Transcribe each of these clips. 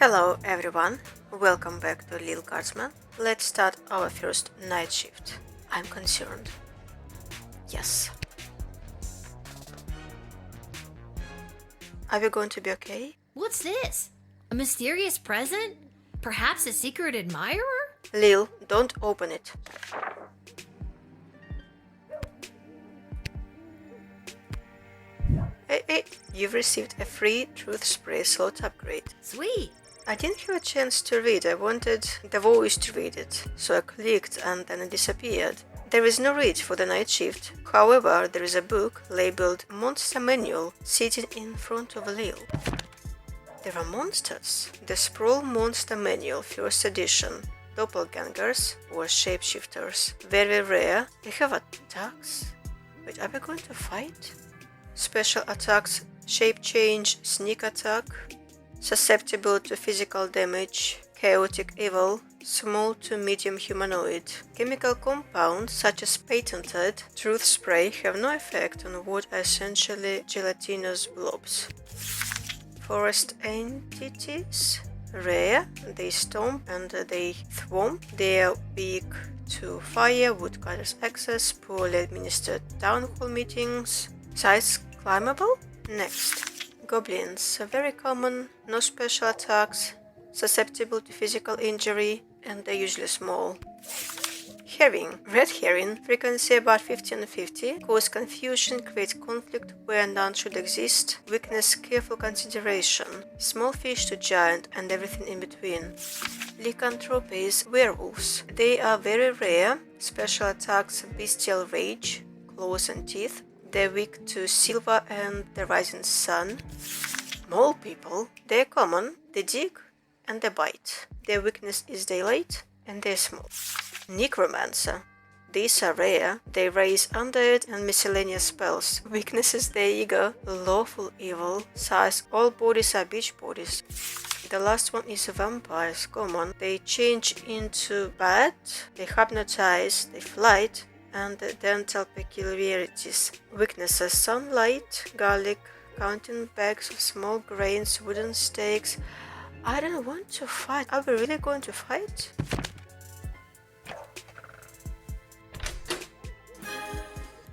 Hello everyone, welcome back to Lil Guardsman. Let's start our first night shift. I'm concerned. Yes. Are we going to be okay? What's this? A mysterious present? Perhaps a secret admirer? Lil, don't open it. Hey, you've received a free Truth Spray slot upgrade. Sweet. I didn't have a chance to read, I wanted the voice to read it, so I clicked and then it disappeared. There is no read for the night shift, however there is a book labeled Monster Manual sitting in front of Lil. There are monsters. The Sprawl Monster Manual First Edition. Doppelgangers or Shapeshifters. Very rare. They have attacks. Wait, are we going to fight? Special attacks, shape change, sneak attack, susceptible to physical damage, chaotic evil, small to medium humanoid. Chemical compounds such as patented Truth Spray have no effect on what are essentially gelatinous blobs. Forest entities, rare, they stomp and they thwomp. They are weak to fire, woodcutter's access, poorly administered town hall meetings. Size climbable? Next. Goblins are very common, no special attacks, susceptible to physical injury, and they're usually small. Herring. Red herring, frequency about 50 and 50, cause confusion, create conflict where none should exist, weakness, careful consideration, small fish to giant and everything in between. Lycanthropes, werewolves. They are very rare, special attacks, bestial rage, claws and teeth. They're weak to silver and the rising sun. Mole people, they're common, they dig and they bite. Their weakness is daylight and they're small. Necromancer. These are rare, they raise undead and miscellaneous spells. Weaknesses their ego, lawful evil, size all bodies are beach bodies. The last one is vampires, common. They change into bad, they hypnotize, they flight, and the dental peculiarities. Weaknesses: sunlight, garlic, counting bags of small grains, wooden stakes. I don't want to fight. Are we really going to fight?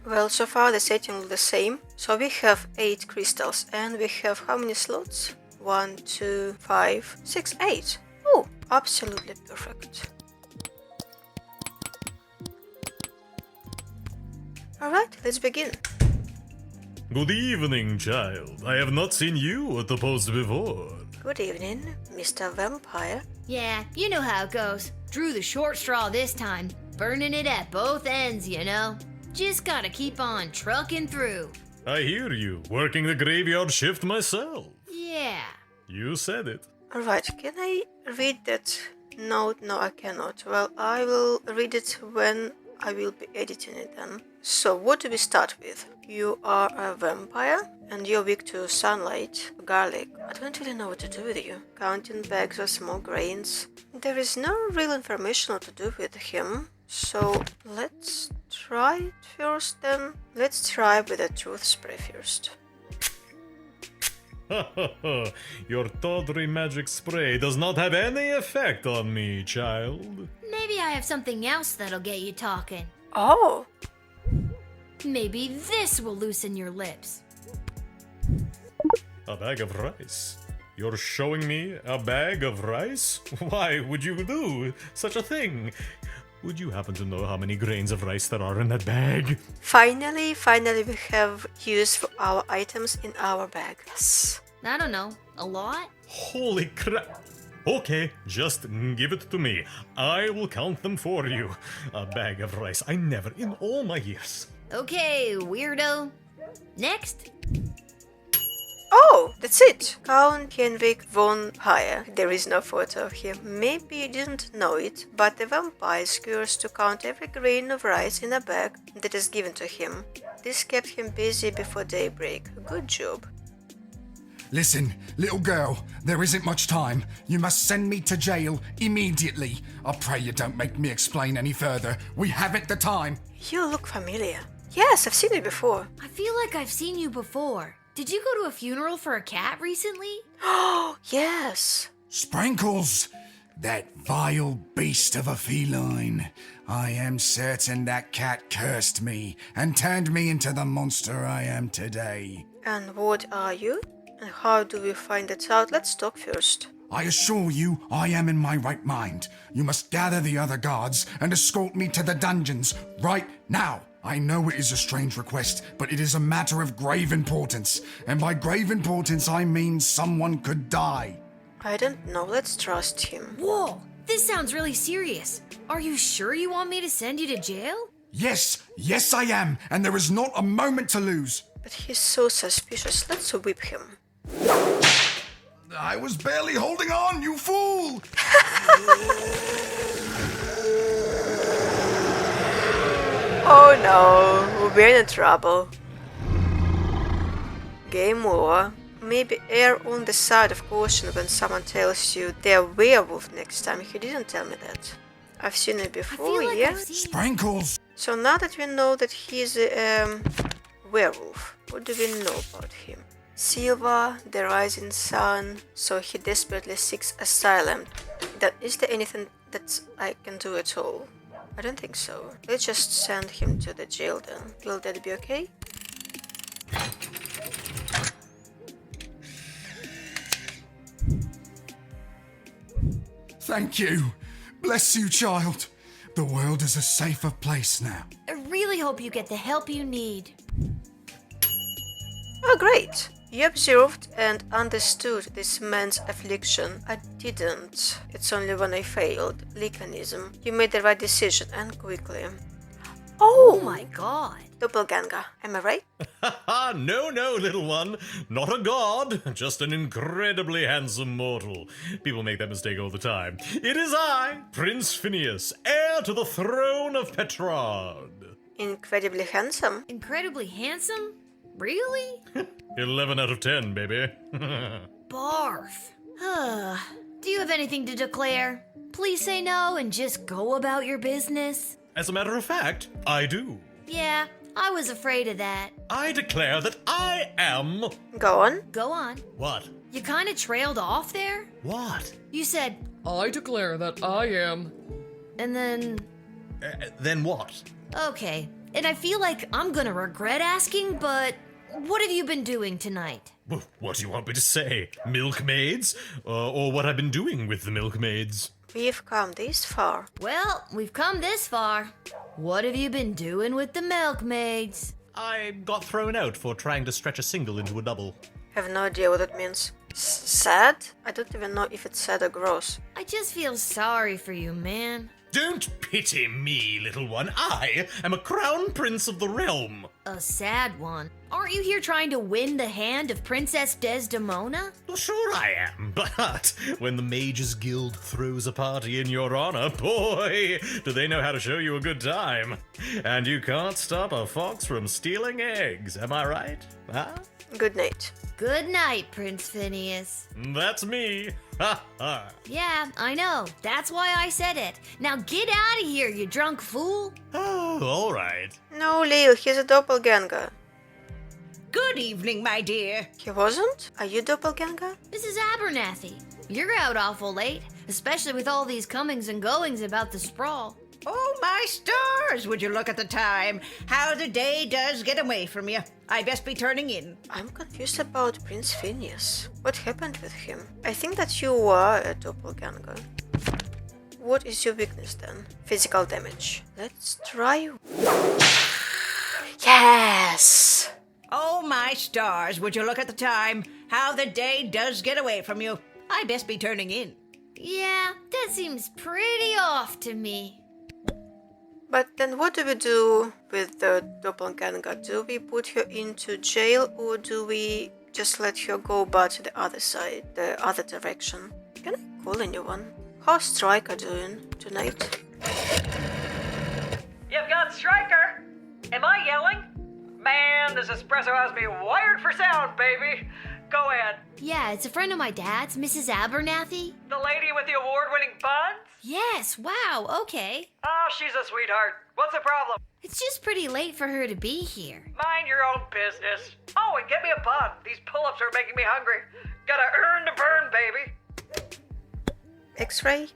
Well, so far the setting looks the same. So we have 8 crystals and we have how many slots? 1, 2, 5, 6, 8. Oh, absolutely perfect. Alright, let's begin. Good evening, child. I have not seen you at the post before. Good evening, Mr. Vampire. Yeah, you know how it goes. Drew the short straw this time, burning it at both ends, you know. Just gotta keep on trucking through. I hear you, working the graveyard shift myself. Yeah. You said it. Alright, can I read that note? No, I cannot. Well, I will read it when I will be editing it then. So, what do we start with? You are a vampire and you're weak to sunlight, garlic. I don't really know what to do with you. Counting bags of small grains. There is no real information what to do with him. So, let's try it first then. Let's try with a truth spray first. Your tawdry magic spray does not have any effect on me, child. Maybe I have something else that'll get you talking. Oh! Maybe this will loosen your lips. A bag of rice? You're showing me a bag of rice? Why would you do such a thing? Would you happen to know how many grains of rice there are in that bag? Finally we have use for our items in our bag. Yes. I don't know, a lot? Holy crap! Okay, just give it to me. I will count them for you. A bag of rice. I never, in all my years. Okay, weirdo. Next. Oh, that's it! Count Heinrich von Pyre. There is no photo of him. Maybe you didn't know it, but the vampire is cursed to count every grain of rice in a bag that is given to him. This kept him busy before daybreak. Good job. Listen, little girl, there isn't much time. You must send me to jail immediately. I pray you don't make me explain any further. We haven't the time. You look familiar. Yes, I've seen you before. I feel like I've seen you before. Did you go to a funeral for a cat recently? Oh, yes. Sprinkles! That vile beast of a feline. I am certain that cat cursed me and turned me into the monster I am today. And what are you? And how do we find it out? Let's talk first. I assure you, I am in my right mind. You must gather the other guards and escort me to the dungeons right now. I know it is a strange request, but it is a matter of grave importance. And by grave importance, I mean someone could die. I don't know, let's trust him. Whoa, this sounds really serious. Are you sure you want me to send you to jail? Yes, I am, and there is not a moment to lose. But he's so suspicious, let's whip him. I was barely holding on, you fool! Oh no, we're in trouble. Game over. Maybe err on the side of caution when someone tells you they're werewolf next time. He didn't tell me that. I've seen it before, like yeah? I've seen- Sprinkles! So now that we know that he's a werewolf, what do we know about him? Silva, the rising sun, so he desperately seeks asylum. Is there anything that I can do at all? I don't think so. Let's just send him to the jail then. Will that be okay? Thank you. Bless you, child. The world is a safer place now. I really hope you get the help you need. Oh, great! You observed and understood this man's affliction. I didn't. It's only when I failed. Mechanism. You made the right decision and quickly. Oh my god. Doppelganger. Am I right? No, little one. Not a god, just an incredibly handsome mortal. People make that mistake all the time. It is I, Prince Finius, heir to the throne of Petrarch. Incredibly handsome. Incredibly handsome? Really? 11 out of 10, baby. Barf. Do you have anything to declare? Please say no and just go about your business. As a matter of fact, I do. Yeah, I was afraid of that. I declare that I am... Go on. Go on. What? You kind of trailed off there? What? You said, I declare that I am. and then... Then what? Okay, and I feel like I'm gonna regret asking, but what have you been doing tonight? What do you want me to say? Milkmaids? Or what I've been doing with the milkmaids? We've come this far. Well, we've come this far. What have you been doing with the milkmaids? I got thrown out for trying to stretch a single into a double. Have no idea what that means. Sad? I don't even know if it's sad or gross. I just feel sorry for you, man. Don't pity me, little one. I am a crown prince of the realm. A sad one. Aren't you here trying to win the hand of Princess Desdemona? Well, sure I am, but when the Mages Guild throws a party in your honor, boy, do they know how to show you a good time. And you can't stop a fox from stealing eggs, am I right? Huh? Good night. Good night, Prince Finius. That's me. Ha ha. Yeah, I know. That's why I said it. Now get out of here, you drunk fool. Oh, all right. No, Lil, he's a doppelganger. Good evening, my dear. He wasn't? Are you doppelganger? Mrs. Abernathy, you're out awful late, especially with all these comings and goings about the sprawl. Oh, my stars, would you look at the time? How the day does get away from you. I best be turning in. I'm confused about Prince Finius. What happened with him? I think that you are a doppelganger. What is your weakness then? Physical damage. Let's try. Yes! Oh, my stars, would you look at the time? How the day does get away from you. I best be turning in. Yeah, that seems pretty off to me. But then what do we do with the doppelganger? Do we put her into jail or do we just let her go back to the other side, the other direction? Can I call anyone? How's Striker doing tonight? You've got Striker! Am I yelling? Man, this espresso has me wired for sound, baby! Go ahead. Yeah, it's a friend of my dad's, Mrs. Abernathy. The lady with the award-winning buns? Yes, wow, okay. Oh, she's a sweetheart. What's the problem? It's just pretty late for her to be here. Mind your own business. Oh, and get me a bun. These pull-ups are making me hungry. Gotta earn to burn, baby. X-ray?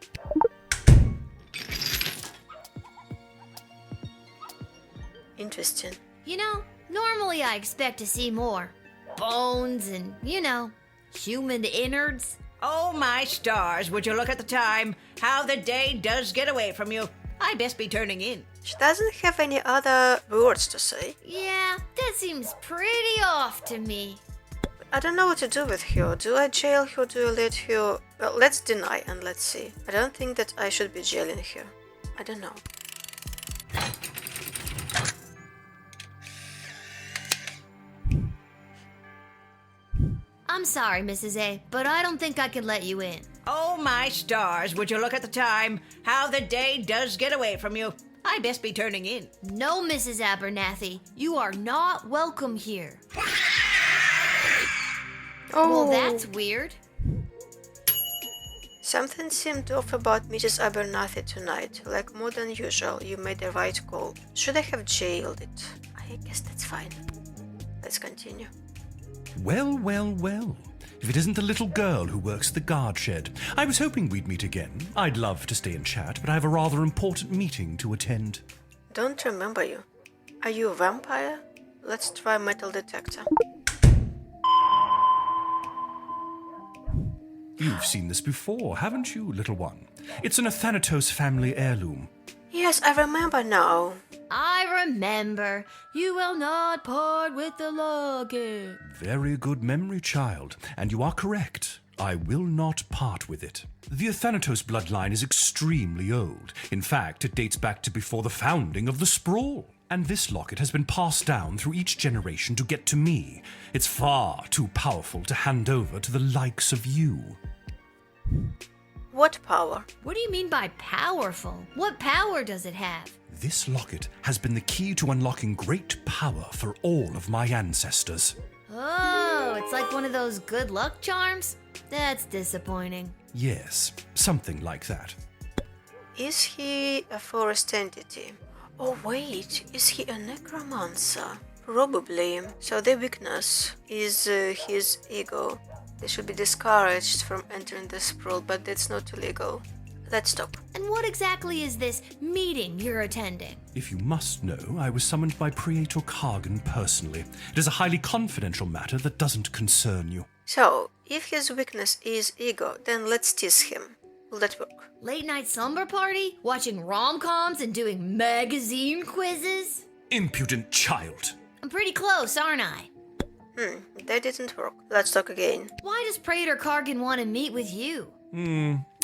Interesting. You know, normally I expect to see more bones and, human innards. Oh, my stars, would you look at the time? How the day does get away from you. I best be turning in. She doesn't have any other words to say. Yeah, that seems pretty off to me. I don't know what to do with her. Do I jail her? Do I let her... Well, let's deny and let's see. I don't think that I should be jailing her. I don't know. I'm sorry, Mrs. A, but I don't think I can let you in. Oh, my stars, would you look at the time? How the day does get away from you. I best be turning in. No, Mrs. Abernathy, you are not welcome here. Oh, Well, that's weird. Something seemed off about Mrs. Abernathy tonight. Like more than usual, you made the right call. Should I have jailed it? I guess that's fine. Let's continue. Well, well, well. If it isn't the little girl who works the guard shed. I was hoping we'd meet again. I'd love to stay and chat, but I have a rather important meeting to attend. Don't remember you. Are you a vampire? Let's try metal detector. You've seen this before, haven't you, little one? It's an Athanatos family heirloom. Yes, I remember now. I remember. You will not part with the locket. Very good memory, child, and you are correct. I will not part with it. The Athanatos bloodline is extremely old. In fact, it dates back to before the founding of the Sprawl. And this locket has been passed down through each generation to get to me. It's far too powerful to hand over to the likes of you. What power? What do you mean by powerful? What power does it have? This locket has been the key to unlocking great power for all of my ancestors. Oh, it's like one of those good luck charms? That's disappointing. Yes, something like that. Is he a forest entity? Oh wait, is he a necromancer? Probably. So the weakness is his ego. They should be discouraged from entering the sprawl, but that's not illegal. Let's stop. And what exactly is this meeting you're attending? If you must know, I was summoned by Praetor Kargan personally. It is a highly confidential matter that doesn't concern you. So, if his weakness is ego, then let's tease him. Will that work? Late night slumber party? Watching rom-coms and doing magazine quizzes? Impudent child! I'm pretty close, aren't I? That didn't work. Let's talk again. Why does Praetor Kargan want to meet with you?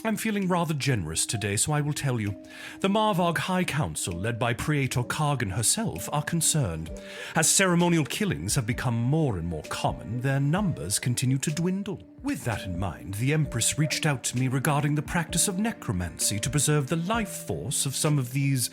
I'm feeling rather generous today, so I will tell you. The Marvog High Council, led by Praetor Kargan herself, are concerned. As ceremonial killings have become more and more common, their numbers continue to dwindle. With that in mind, the Empress reached out to me regarding the practice of necromancy to preserve the life force of some of these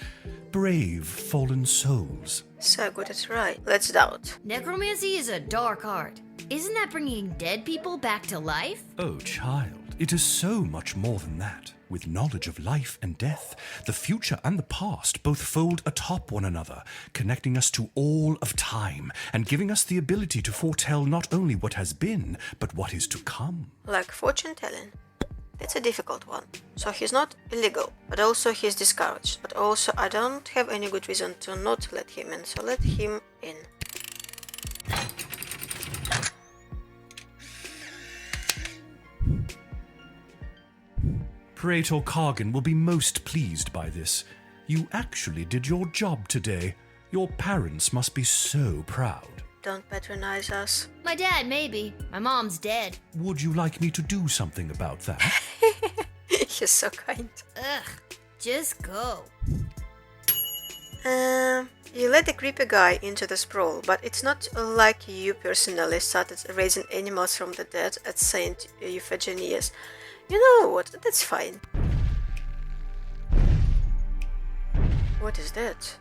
brave fallen souls. So good at right. Let's doubt. Necromancy is a dark art. Isn't that bringing dead people back to life? Oh, child, it is so much more than that. With knowledge of life and death, the future and the past both fold atop one another, connecting us to all of time and giving us the ability to foretell not only what has been, but what is to come. Like fortune telling. It's a difficult one. So he's not illegal, but also he's discouraged. But also I don't have any good reason to not let him in, so let him in. Praetor Kargan will be most pleased by this. You actually did your job today. Your parents must be so proud. Don't patronize us. My dad, maybe. My mom's dead. Would you like me to do something about that? He's so kind. Ugh, just go. You let the creepy guy into the sprawl, but it's not like you personally started raising animals from the dead at Saint Euphegenius. You know what? That's fine. What is that?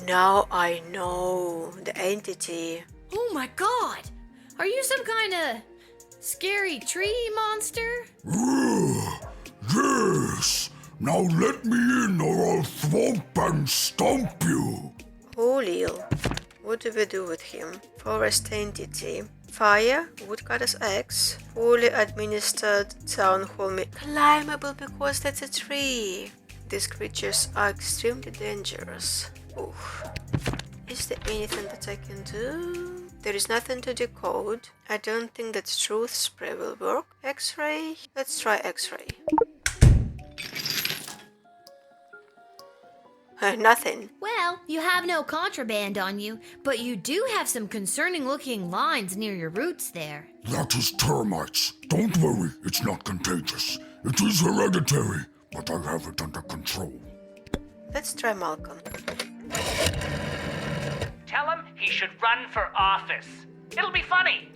Now I know the entity. Oh my god! Are you some kind of scary tree monster? Yes! Now let me in or I'll thwomp and stomp you! Julio. What do we do with him? Forest entity. Fire, Woodcutter's Axe, fully administered Town Hall climbable because that's a tree. These creatures are extremely dangerous. Oof. Is there anything that I can do? There is nothing to decode. I don't think that Truth Spray will work. X-ray? Let's try X-ray. Nothing. Well, you have no contraband on you, but you do have some concerning looking lines near your roots there. That is termites. Don't worry, it's not contagious. It is hereditary, but I have it under control. Let's try Malcolm. Tell him he should run for office. It'll be funny.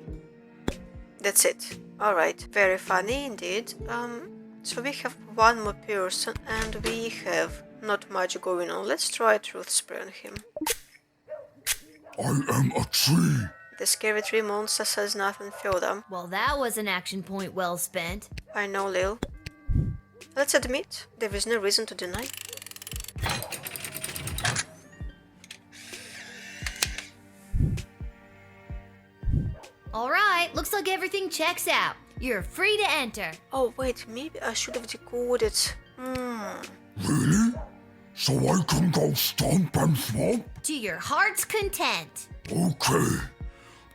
That's it. Alright, very funny indeed. So we have one more person and we have not much going on. Let's try Truth Spray on him. I am a tree. The scary tree monster says nothing further. Well, that was an action point well spent. I know, Lil. Let's admit, there is no reason to deny. Alright, looks like everything checks out. You're free to enter. Oh wait, maybe I should have decoded. Really? So I can go stomp and thwomp? To your heart's content. Okay.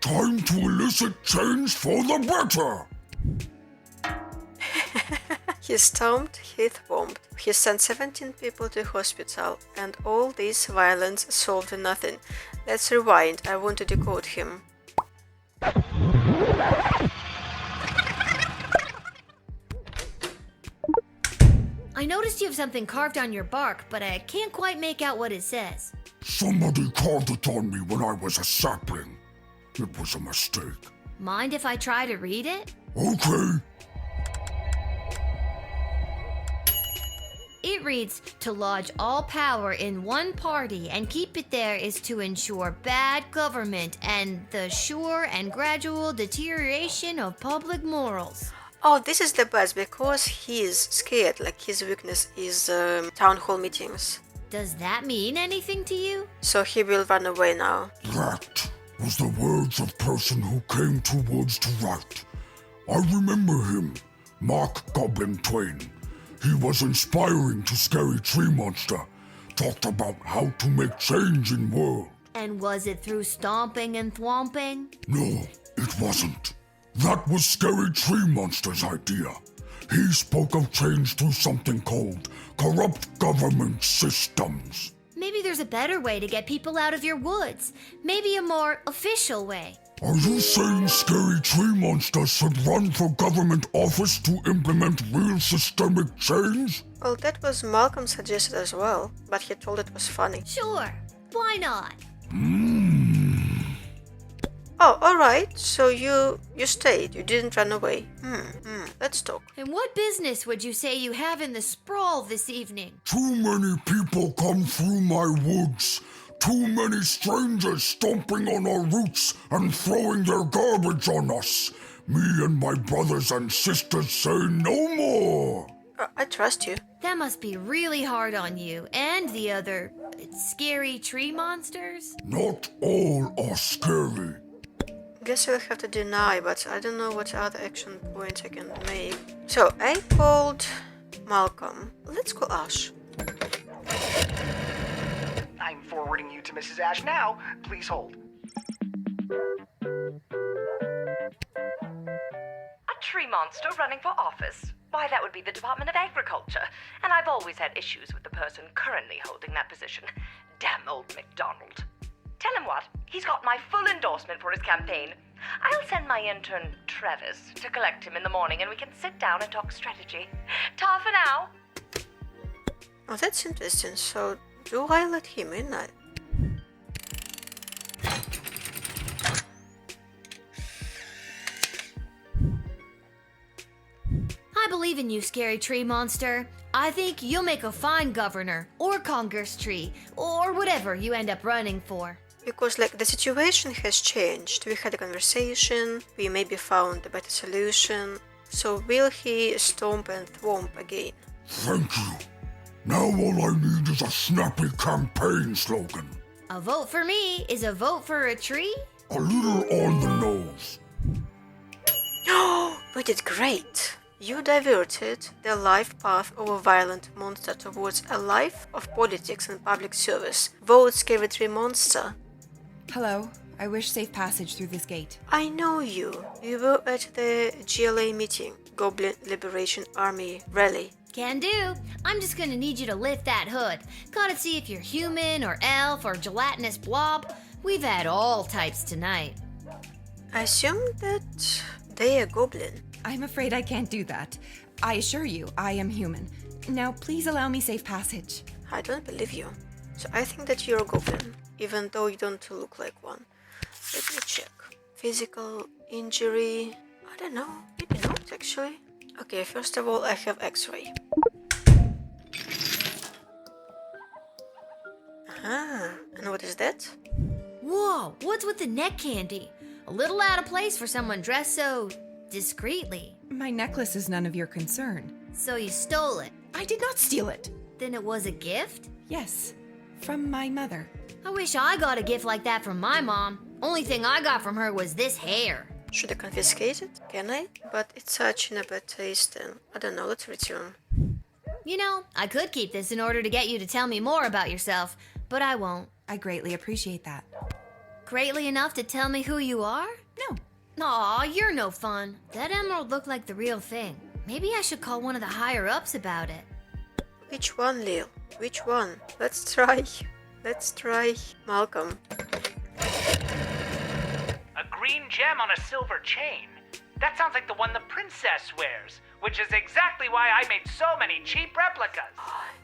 Time to elicit change for the better. He stomped, he thwomped. He sent 17 people to hospital, and all this violence solved nothing. Let's rewind, I want to decode him. I noticed you have something carved on your bark, but I can't quite make out what it says. Somebody carved it on me when I was a sapling. It was a mistake. Mind if I try to read it? Okay. It reads, to lodge all power in one party and keep it there is to ensure bad government and the sure and gradual deterioration of public morals. Oh, this is the best because he is scared, like his weakness is town hall meetings. Does that mean anything to you? So he will run away now. That was the words of person who came towards to write. I remember him, Mark Goblin Twain. He was inspiring to Scary Tree Monster. Talked about how to make change in world. And was it through stomping and thwomping? No, it wasn't. That was Scary Tree Monster's idea. He spoke of change through something called corrupt government systems. Maybe there's a better way to get people out of your woods. Maybe a more official way. Are you saying Scary Tree Monster should run for government office to implement real systemic change? Well, that was Malcolm suggested as well, but he told it was funny. Sure, why not? Oh, alright, so you stayed, you didn't run away. Let's talk. And what business would you say you have in the sprawl this evening? Too many people come through my woods. Too many strangers stomping on our roots and throwing their garbage on us. Me and my brothers and sisters say no more. I trust you. That must be really hard on you and the other scary tree monsters. Not all are scary. Guess I'll have to deny, but I don't know what other action points I can make. So, I called Malcolm. Let's call Ash. I'm forwarding you to Mrs. Ash now. Please hold. A tree monster running for office? Why, that would be the Department of Agriculture. And I've always had issues with the person currently holding that position. Damn old MacDonald. Tell him what, he's got my full endorsement for his campaign. I'll send my intern, Travis, to collect him in the morning and we can sit down and talk strategy. Ta for now. Oh, that's interesting. So, do I let him in? I believe in you, scary tree monster. I think you'll make a fine governor, or Congress tree, or whatever you end up running for. Because, like, the situation has changed. We had a conversation, we maybe found a better solution. So, will he stomp and thwomp again? Thank you. Now all I need is a snappy campaign slogan. A vote for me is a vote for a tree? A little on the nose. did great. You diverted the life path of a violent monster towards a life of politics and public service. Votes Cavitry monster. Hello. I wish safe passage through this gate. I know you. You were at the GLA meeting, Goblin Liberation Army rally. Can do. I'm just gonna need you to lift that hood. Gotta see if you're human or elf or gelatinous blob. We've had all types tonight. I assume that they are goblin. I'm afraid I can't do that. I assure you, I am human. Now, please allow me safe passage. I don't believe you. So I think that you're a goblin, even though you don't look like one. Let me check. Physical injury. I don't know. Maybe not, actually. Okay, first of all, I have X-ray. Ah, and what is that? Whoa, what's with the neck candy? A little out of place for someone dressed so discreetly. My necklace is none of your concern. So you stole it. I did not steal it. Then it was a gift? Yes, from my mother. I wish I got a gift like that from my mom. Only thing I got from her was this hair. Should I confiscate it? Can I? But it's such in a bad taste and I don't know, let's return. You know, I could keep this in order to get you to tell me more about yourself, but I won't. I greatly appreciate that. Greatly enough to tell me who you are? No. Aw, you're no fun. That emerald looked like the real thing. Maybe I should call one of the higher-ups about it. Which one, Lil? Which one? Let's try. Let's try Malcolm. A green gem on a silver chain. That sounds like the one the princess wears, which is exactly why I made so many cheap replicas.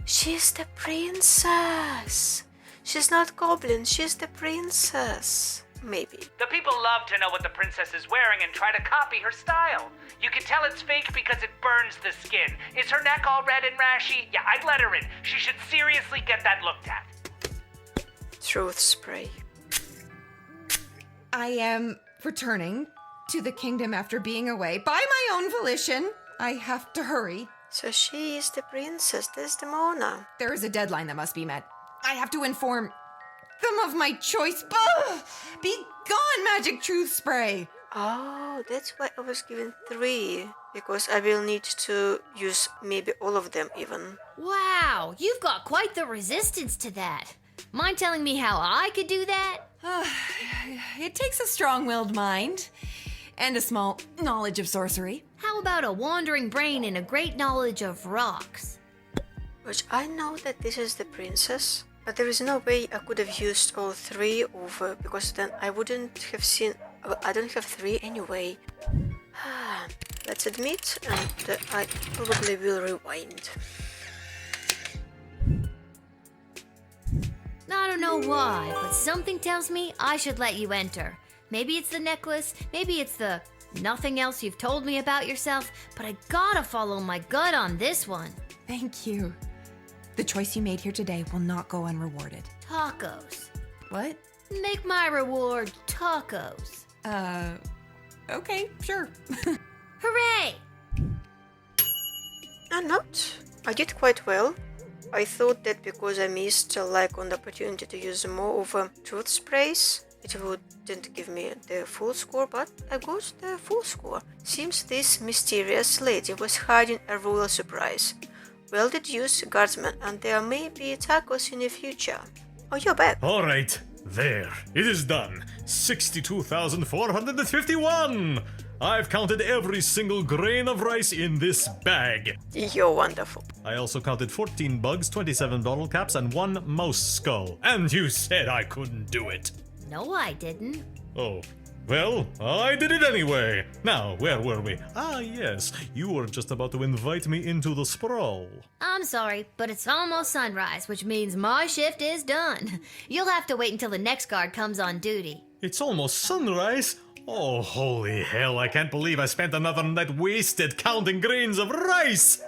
She's the princess. She's not goblin, she's the princess. Maybe. The people love to know what the princess is wearing and try to copy her style. You can tell it's fake because it burns the skin. Is her neck all red and rashy? Yeah, I'd let her in. She should seriously get that looked at. Truth spray. I am returning to the kingdom after being away by my own volition. I have to hurry. So she is the princess Desdemona. There is a deadline that must be met. I have to inform them of my choice. Ugh! Be gone, magic truth spray. Oh, that's why I was given 3. Because I will need to use maybe all of them even. Wow, you've got quite the resistance to that. Mind telling me how I could do that? It takes a strong-willed mind and a small knowledge of sorcery. How about a wandering brain and a great knowledge of rocks? Which I know that this is the princess, but there is no way I could have used all 3 over, because then I wouldn't have seen... I don't have 3 anyway. Let's admit, and I probably will rewind. I don't know why, but something tells me I should let you enter. Maybe it's the necklace, maybe it's the nothing else you've told me about yourself, but I gotta follow my gut on this one. Thank you. The choice you made here today will not go unrewarded. Tacos. What? Make my reward tacos. Okay, sure. Hooray! I'm not. I did quite well. I thought that because I missed on the opportunity to use more of truth sprays, it wouldn't give me the full score, but I got the full score. Seems this mysterious lady was hiding a royal surprise. Well deduced, Guardsman, and there may be tacos in the future. Oh, you're back. Alright, there. It is done. 62,451! I've counted every single grain of rice in this bag. You're wonderful. I also counted 14 bugs, 27 bottle caps, and 1 mouse skull. And you said I couldn't do it. No, I didn't. Oh. Well, I did it anyway. Now, where were we? Ah, yes. You were just about to invite me into the sprawl. I'm sorry, but it's almost sunrise, which means my shift is done. You'll have to wait until the next guard comes on duty. It's almost sunrise? Oh, holy hell, I can't believe I spent another night wasted counting grains of rice!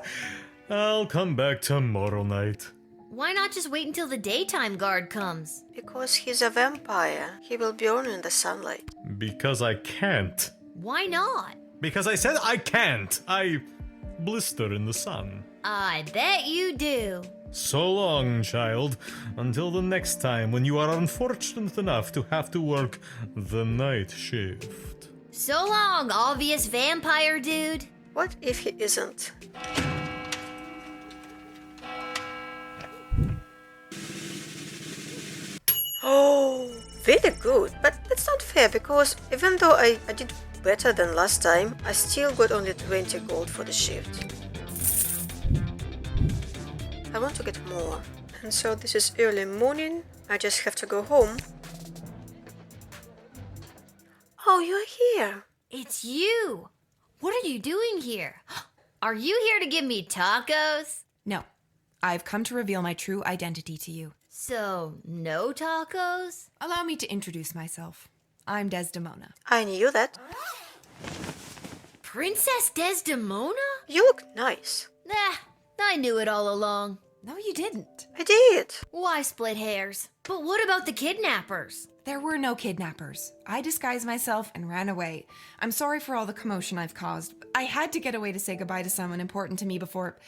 I'll come back tomorrow night. Why not just wait until the daytime guard comes? Because he's a vampire. He will burn in the sunlight. Because I can't. Why not? Because I said I can't. I blister in the sun. I bet you do. So long, child. Until the next time when you are unfortunate enough to have to work the night shift. So long, obvious vampire dude. What if he isn't? Oh, really good, but that's not fair because even though I did better than last time, I still got only 20 gold for the shift. I want to get more. And so this is early morning, I just have to go home. Oh, you're here. It's you. What are you doing here? Are you here to give me tacos? No, I've come to reveal my true identity to you. So, no tacos? Allow me to introduce myself. I'm Desdemona. I knew that. Princess Desdemona? You look nice. Nah, I knew it all along. No, you didn't. I did. Why split hairs? But what about the kidnappers? There were no kidnappers. I disguised myself and ran away. I'm sorry for all the commotion I've caused. I had to get away to say goodbye to someone important to me before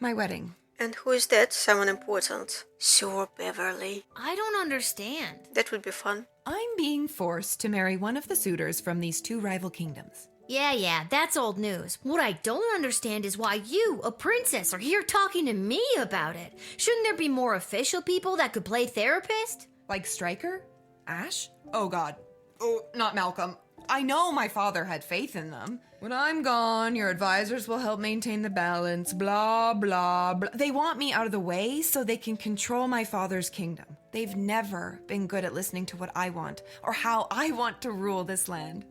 my wedding. And who is that? Someone important? Sir Beverly. I don't understand. That would be fun. I'm being forced to marry one of the suitors from these two rival kingdoms. Yeah, that's old news. What I don't understand is why you, a princess, are here talking to me about it. Shouldn't there be more official people that could play therapist? Like Stryker? Ash? Oh god. Oh, not Malcolm. I know my father had faith in them. When I'm gone, your advisors will help maintain the balance, blah, blah, blah. They want me out of the way so they can control my father's kingdom. They've never been good at listening to what I want or how I want to rule this land.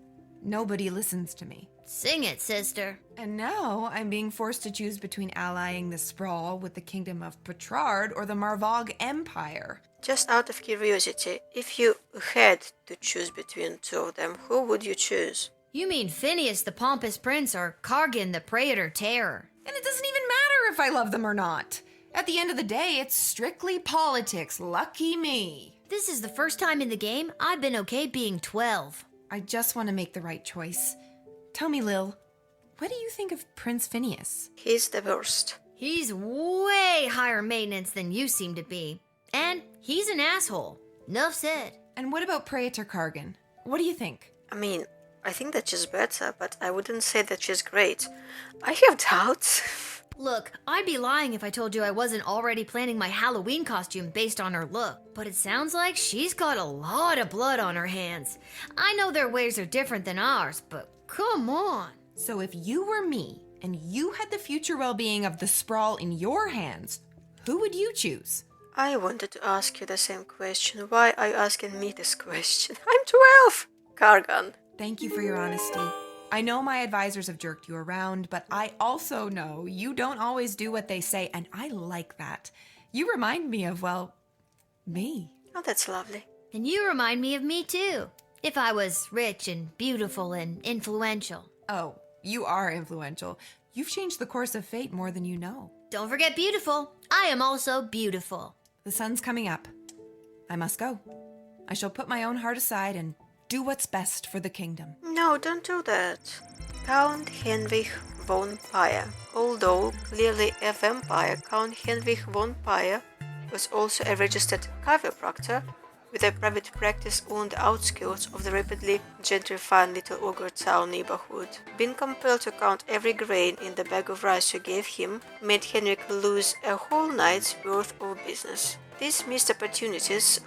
Nobody listens to me. Sing it, sister. And now I'm being forced to choose between allying the Sprawl with the kingdom of Petrard or the Marvog Empire. Just out of curiosity, if you had to choose between two of them, who would you choose? You mean Finius the Pompous Prince or Kargan the Praetor Terror? And it doesn't even matter if I love them or not. At the end of the day, it's strictly politics. Lucky me. This is the first time in the game I've been okay being 12. I just want to make the right choice. Tell me, Lil, what do you think of Prince Finius? He's the worst. He's way higher maintenance than you seem to be. And he's an asshole. Nuff said. And what about Praetor Kargan? What do you think? I mean, I think that she's better, but I wouldn't say that she's great. I have doubts. Look, I'd be lying if I told you I wasn't already planning my Halloween costume based on her look. But it sounds like she's got a lot of blood on her hands. I know their ways are different than ours, but come on. So if you were me, and you had the future well-being of the Sprawl in your hands, who would you choose? I wanted to ask you the same question. Why are you asking me this question? I'm 12! Kargan. Thank you for your honesty. I know my advisors have jerked you around, but I also know you don't always do what they say, and I like that. You remind me of, well, me. Oh, that's lovely. And you remind me of me too. If I was rich and beautiful and influential. Oh, you are influential. You've changed the course of fate more than you know. Don't forget beautiful. I am also beautiful. The sun's coming up. I must go. I shall put my own heart aside and do what's best for the kingdom. No, don't do that. Count Heinrich von Pyre. Although clearly a vampire, Count Heinrich von Pyre was also a registered chiropractor with a private practice on the outskirts of the rapidly gentrifying Little Ogre Town neighborhood. Being compelled to count every grain in the bag of rice you gave him made Heinrich lose a whole night's worth of business. These missed opportunities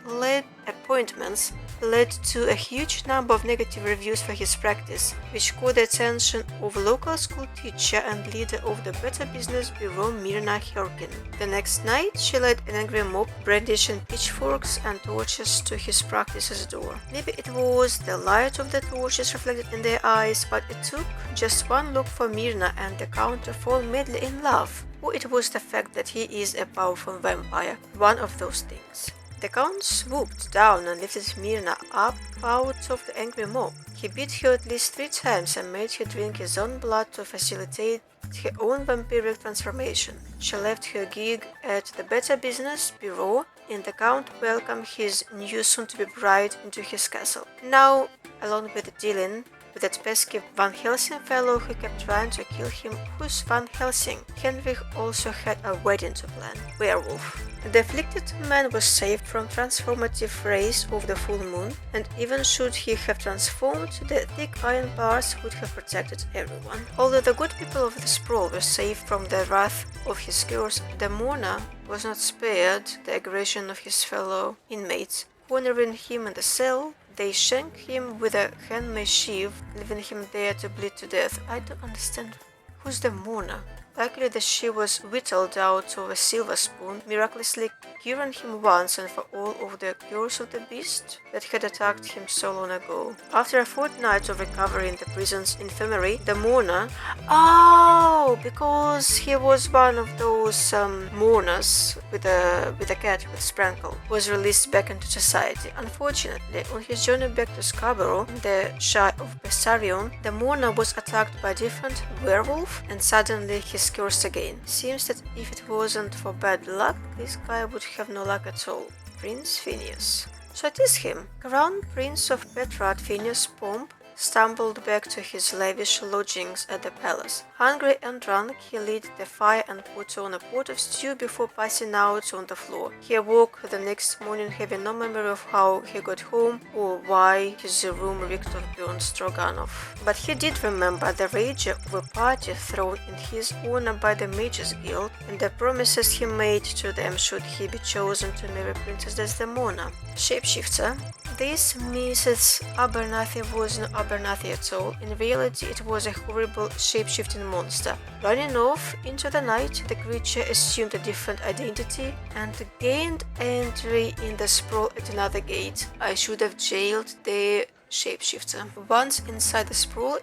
appointments led to a huge number of negative reviews for his practice, which caught the attention of local school teacher and leader of the Better Business Bureau, Myrna Herkin. The next night, she led an angry mob brandishing pitchforks and torches to his practice's door. Maybe it was the light of the torches reflected in their eyes, but it took just one look for Myrna and the Count to fall madly in love. Or it was the fact that he is a powerful vampire, one of those things. The Count swooped down and lifted Myrna up out of the angry mob. He beat her at least 3 times and made her drink his own blood to facilitate her own vampiric transformation. She left her gig at the Better Business Bureau, and the Count welcomed his new soon-to-be bride into his castle. Now, along with dealing with that pesky Van Helsing fellow who kept trying to kill him. Who's Van Helsing? Heinrich also had a wedding to plan. Werewolf. The afflicted man was saved from transformative rays of the full moon, and even should he have transformed, the thick iron bars would have protected everyone. Although the good people of the sprawl were saved from the wrath of his curse, the mourner was not spared the aggression of his fellow inmates. Cornering him in the cell, they shanked him with a handmade sheave, leaving him there to bleed to death. I don't understand. Who's the mourner? Likely that she was whittled out of a silver spoon, miraculously curing him once and for all of the curse of the beast that had attacked him so long ago. After a fortnight of recovery in the prison's infirmary, the mourner... Oh, because he was one of those mourners with a cat with Sprankle, was released back into society. Unfortunately, on his journey back to Scarborough, the Shire of Bessarion, the mourner was attacked by a different werewolf, and suddenly his curse again. Seems that if it wasn't for bad luck, this guy would have no luck at all. Prince Finius. So it is him. Crown Prince of Petrad, Finius Pomp stumbled back to his lavish lodgings at the palace. Hungry and drunk, he lit the fire and put on a pot of stew before passing out on the floor. He awoke the next morning having no memory of how he got home or why his room reeked of burnt stroganoff. But he did remember the rage of a party thrown in his honor by the Mages Guild and the promises he made to them should he be chosen to marry Princess Desdemona. Shapeshifter. This Mrs. Abernathy was no Abernathy at all. In reality, it was a horrible shape-shifting monster. Running off into the night, the creature assumed a different identity and gained entry in the sprawl at another gate. I should have jailed the shapeshifter. Once inside the sprawl,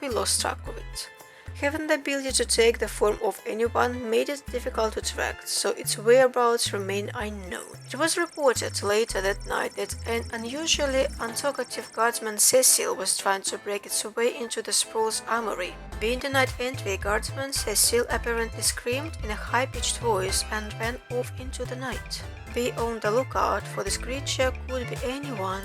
we lost track of it. Having the ability to take the form of anyone made it difficult to track, so its whereabouts remain unknown. It was reported later that night that an unusually untalkative guardsman Cecil was trying to break its way into the sprawl's armory. Being denied entry, guardsman Cecil apparently screamed in a high-pitched voice and ran off into the night. Be on the lookout, for this creature could be anyone.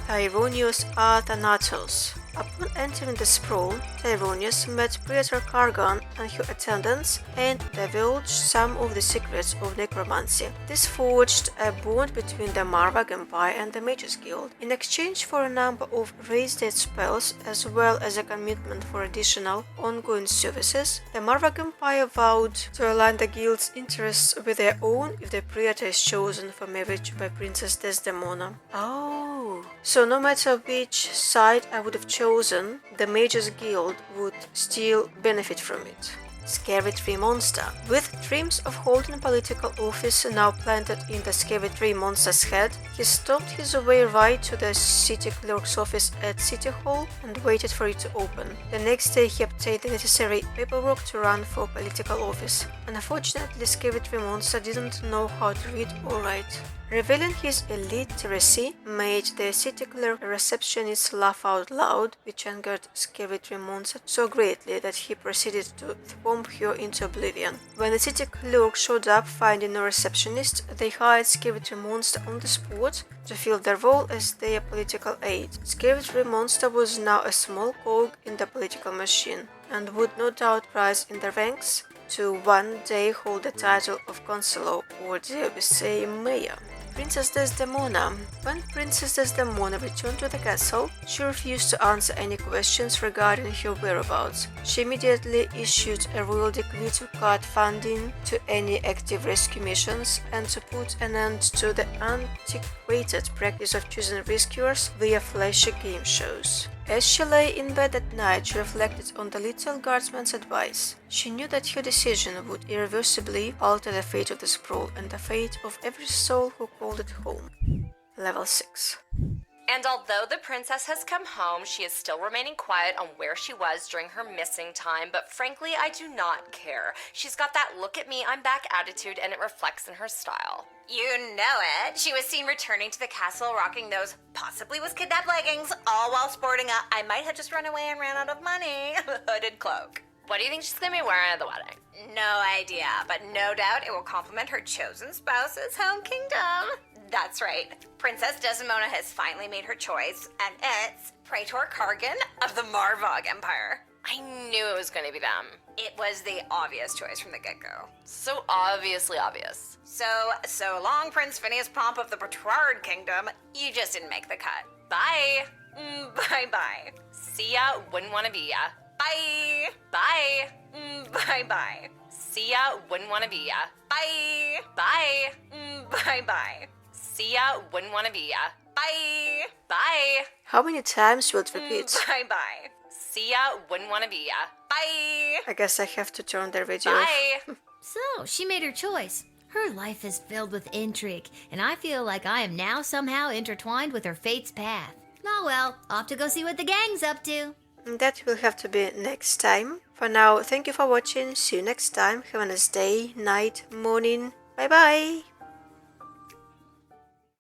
Tyronius Athanatos. Upon entering the sprawl, Tyronius met Praetor Kargan and her attendants and divulged some of the secrets of necromancy. This forged a bond between the Marvag Empire and the Mages Guild. In exchange for a number of raised dead spells, as well as a commitment for additional ongoing services, the Marvag Empire vowed to align the guild's interests with their own if the Praetor is chosen for marriage by Princess Desdemona. Oh, so no matter which side I would have chosen, the Mages Guild would still benefit from it. Scary Tree Monster. With dreams of holding political office now planted in the Scary Tree Monster's head, he stomped his way right to the city clerk's office at City Hall and waited for it to open. The next day he obtained the necessary paperwork to run for political office. Unfortunately, Scary Tree Monster didn't know how to read or write. Revealing his illiteracy made the city clerk receptionist laugh out loud, which angered Scary Tree Monster so greatly that he proceeded to thwomp her into oblivion. When the city clerk showed up finding no receptionist, they hired Scary Tree Monster on the spot to fill their role as their political aide. Scary Tree Monster was now a small cog in the political machine, and would no doubt rise in the ranks to one day hold the title of consular, or dare we say mayor. Princess Desdemona. When Princess Desdemona returned to the castle, she refused to answer any questions regarding her whereabouts. She immediately issued a royal decree to cut funding to any active rescue missions and to put an end to the antiquated practice of choosing rescuers via flashy game shows. As she lay in bed at night, she reflected on the little guardsman's advice. She knew that her decision would irreversibly alter the fate of the sprawl and the fate of every soul who called it home. Level 6. And although the princess has come home, she is still remaining quiet on where she was during her missing time, but frankly, I do not care. She's got that look at me, I'm back attitude, and it reflects in her style. You know it. She was seen returning to the castle rocking those possibly was kidnapped leggings, all while sporting a I might have just run away and ran out of money hooded cloak. What do you think she's gonna be wearing at the wedding? No idea, but no doubt it will complement her chosen spouse's home kingdom. That's right. Princess Desdemona has finally made her choice, and it's Praetor Kargan of the Marvog Empire. I knew it was gonna be them. It was the obvious choice from the get-go. So obviously obvious. So long, Prince Finius Pomp of the Petrard Kingdom. You just didn't make the cut. Bye. Bye-bye. See ya, wouldn't wanna be ya. Bye. Bye. Bye-bye. See ya, wouldn't wanna be ya. Bye. Bye. Bye-bye. See ya, wouldn't wanna be ya. Bye. Bye. How many times will it repeat? Bye-bye. See ya, wouldn't wanna be ya. Bye. I guess I have to turn the radio off. Bye. So, she made her choice. Her life is filled with intrigue, and I feel like I am now somehow intertwined with her fate's path. Oh well, off to go see what the gang's up to. That will have to be next time. For now, thank you for watching. See you next time. Have a nice day, night, morning. Bye bye.